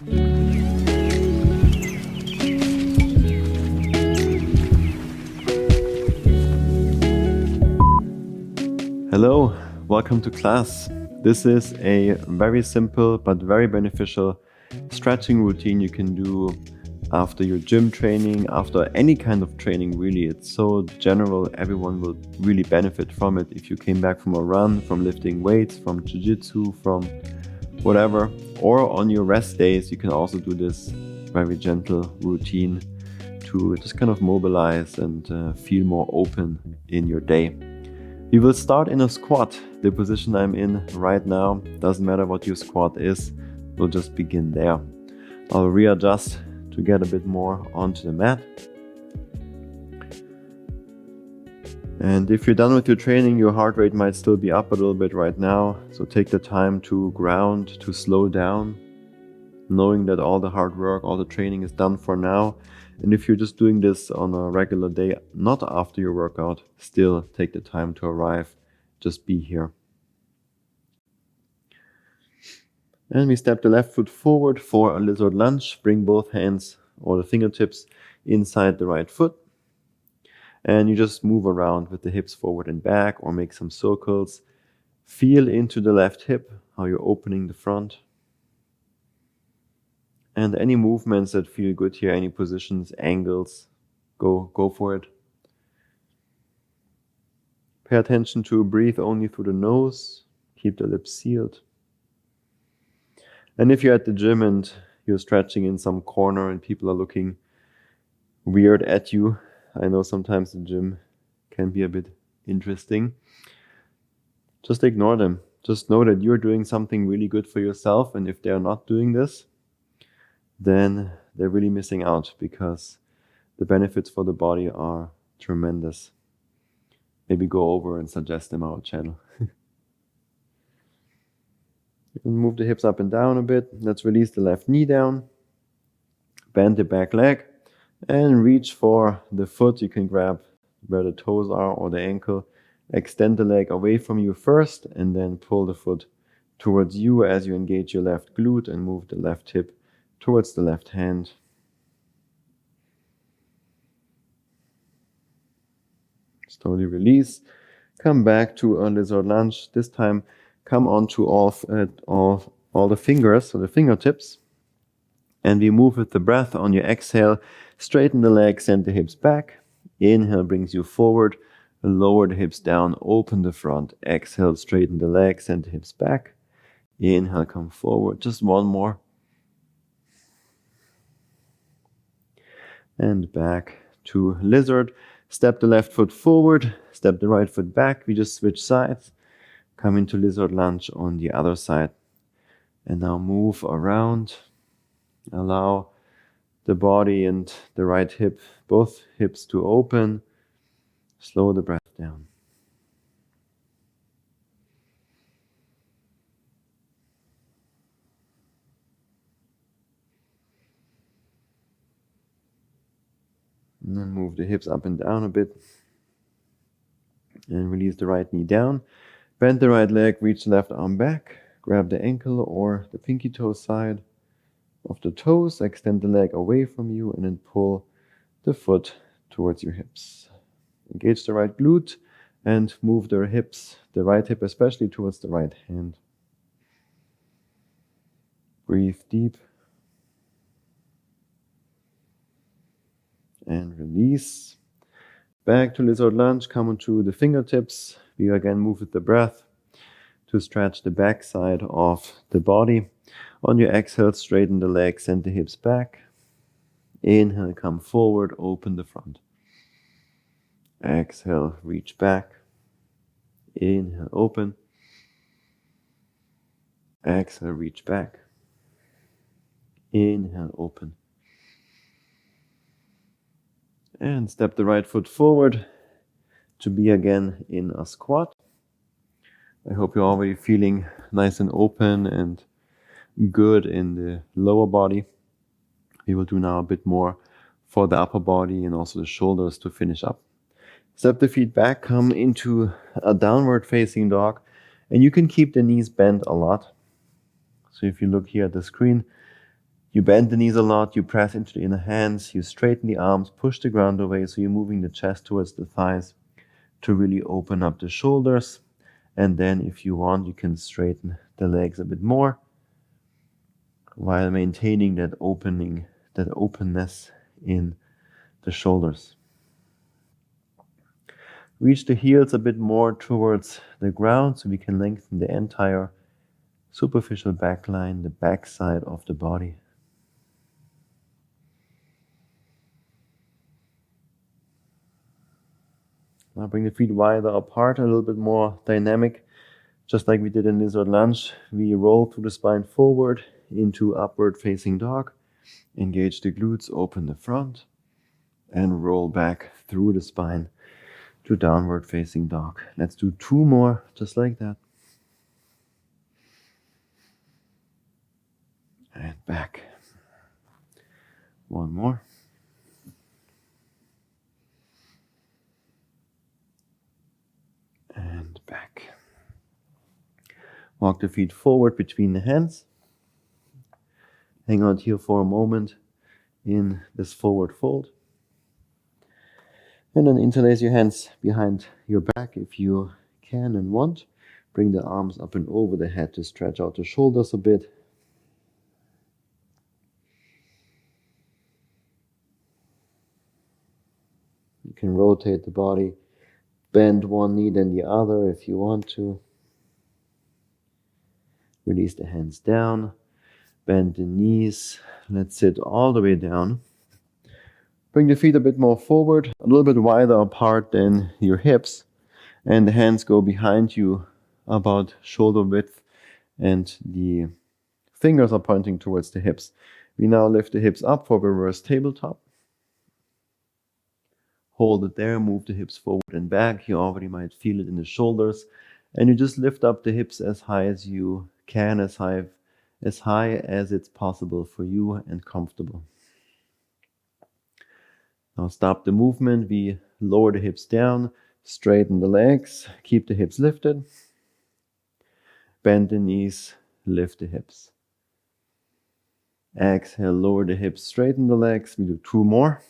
Hello, welcome to class. This is a very simple but very beneficial stretching routine you can do after your gym training, after any kind of training really. It's so general, everyone will really benefit from it. If you came back from a run, from lifting weights, from jiu-jitsu, from whatever, or on your rest days, you can also do this very gentle routine to just kind of mobilize and feel more open in your day. We will start in a squat, the position I'm in right now. Doesn't matter what your squat is, we'll just begin there. I'll readjust to get a bit more onto the mat. And if you're done with your training, your heart rate might still be up a little bit right now. So take the time to ground, to slow down, knowing that all the hard work, all the training is done for now. And if you're just doing this on a regular day, not after your workout, still take the time to arrive, just be here. And we step the left foot forward for a lizard lunge. Bring both hands or the fingertips inside the right foot. And you just move around with the hips forward and back or make some circles. Feel into the left hip, how you're opening the front. And any movements that feel good here, any positions, angles, go for it. Pay attention to breathe only through the nose. Keep the lips sealed. And if you're at the gym and you're stretching in some corner and people are looking weird at you, I know sometimes the gym can be a bit interesting. Just ignore them. Just know that you're doing something really good for yourself, and if they're not doing this, then they're really missing out because the benefits for the body are tremendous. Maybe go over and suggest them our channel. Move the hips up and down a bit. Let's release the left knee down. Bend the back leg and reach for the foot. You can grab where the toes are or the ankle. Extend the leg away from you first and then pull the foot towards you as you engage your left glute and move the left hip towards the left hand. Slowly release. Come back to a lizard lunge. This time, come onto all the fingers, so the fingertips. And we move with the breath. On your exhale, straighten the legs, send the hips back. Inhale brings you forward. Lower the hips down, open the front. Exhale, straighten the legs, send the hips back. Inhale, come forward. Just one more. And back to lizard. Step the left foot forward, step the right foot back. We just switch sides. Come into lizard lunge on the other side. And now move around. Allow the body and the right hip, both hips to open. Slow the breath down. And then move the hips up and down a bit. And release the right knee down. Bend the right leg, reach the left arm back. Grab the ankle or the pinky toe side of the toes. Extend the leg away from you and then pull the foot towards your hips. Engage the right glute and move the hips, the right hip especially, towards the right hand. Breathe deep. And release. Back to lizard lunge, come onto the fingertips. We again move with the breath to stretch the back side of the body. On your exhale, straighten the legs, send the hips back. Inhale, come forward, open the front. Exhale, reach back. Inhale, open. Exhale, reach back. Inhale, open. And step the right foot forward to be again in a squat. I hope you're already feeling nice and open and good in the lower body. We will do now a bit more for the upper body and also the shoulders to finish up. Step the feet back, come into a downward facing dog, and you can keep the knees bent a lot. So if you look here at the screen, You bend the knees a lot, you press into the inner hands, you straighten the arms, push the ground away, so you're moving the chest towards the thighs to really open up the shoulders. And then if you want, you can straighten the legs a bit more while maintaining that opening, that openness in the shoulders. Reach the heels a bit more towards the ground so we can lengthen the entire superficial back line, the back side of the body. Now bring the feet wider apart, a little bit more dynamic. Just like we did in lizard lunge, we roll through the spine forward into upward facing dog. Engage the glutes, open the front, and roll back through the spine to downward facing dog. Let's do 2 more, just like that. And back. 1 more. And back. Walk the feet forward between the hands. Hang out here for a moment in this forward fold. And then interlace your hands behind your back if you can and want. Bring the arms up and over the head to stretch out the shoulders a bit. You can rotate the body, bend one knee then the other if you want to. Release the hands down, bend the knees. Let's sit all the way down. Bring the feet a bit more forward, a little bit wider apart than your hips, and the hands go behind you about shoulder width, and the fingers are pointing towards the hips. We now lift the hips up for reverse tabletop. Hold it there, move the hips forward and back. You already might feel it in the shoulders. And you just lift up the hips as high as you can, as high as it's possible for you and comfortable. Now stop the movement. We lower the hips down, straighten the legs, keep the hips lifted. Bend the knees, lift the hips. Exhale, lower the hips, straighten the legs. We do 2 more.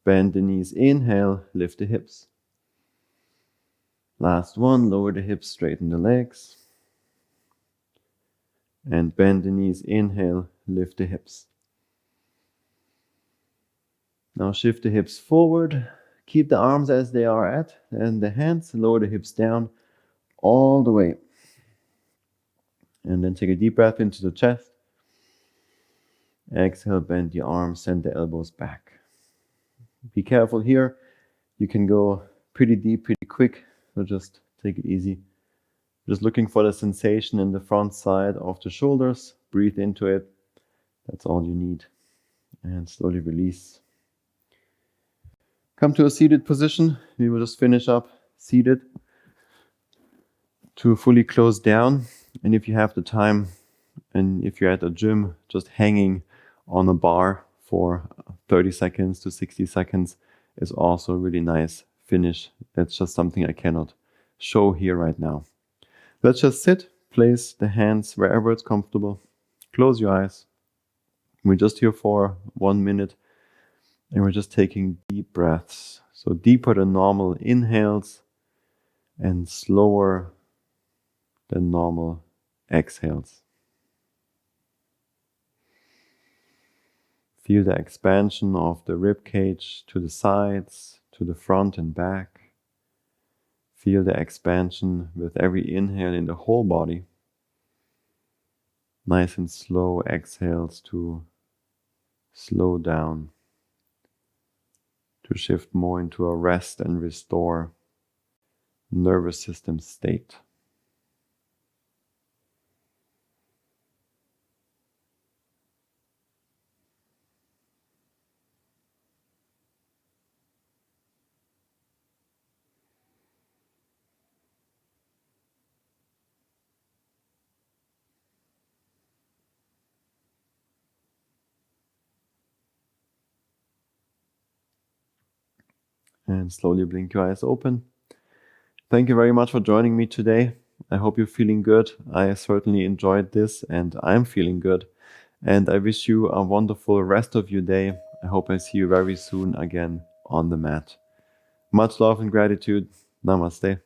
Bend the knees, inhale, lift the hips. Last one, lower the hips, straighten the legs. And bend the knees, inhale, lift the hips. Now shift the hips forward, keep the arms as they are at, and the hands, lower the hips down all the way. And then take a deep breath into the chest. Exhale, bend the arms, send the elbows back. Be careful here. You can go pretty deep, pretty quick, so just take it easy. Just looking for the sensation in the front side of the shoulders. Breathe into it. That's all you need. And slowly release. Come to a seated position. We will just finish up seated to fully close down. And if you have the time, and if you're at a gym, just hanging on a bar for 30 seconds to 60 seconds is also a really nice finish. That's just something I cannot show here right now. Let's just sit, place the hands wherever it's comfortable. Close your eyes. We're just here for 1 minute and we're just taking deep breaths. So deeper than normal inhales and slower than normal exhales. Feel the expansion of the rib cage to the sides, to the front and back. Feel the expansion with every inhale in the whole body. Nice and slow exhales to slow down, to shift more into a rest and restore nervous system state. And slowly blink your eyes open. Thank you very much for joining me today. I hope you're feeling good. I certainly enjoyed this and I'm feeling good. And I wish you a wonderful rest of your day. I hope I see you very soon again on the mat. Much love and gratitude. Namaste.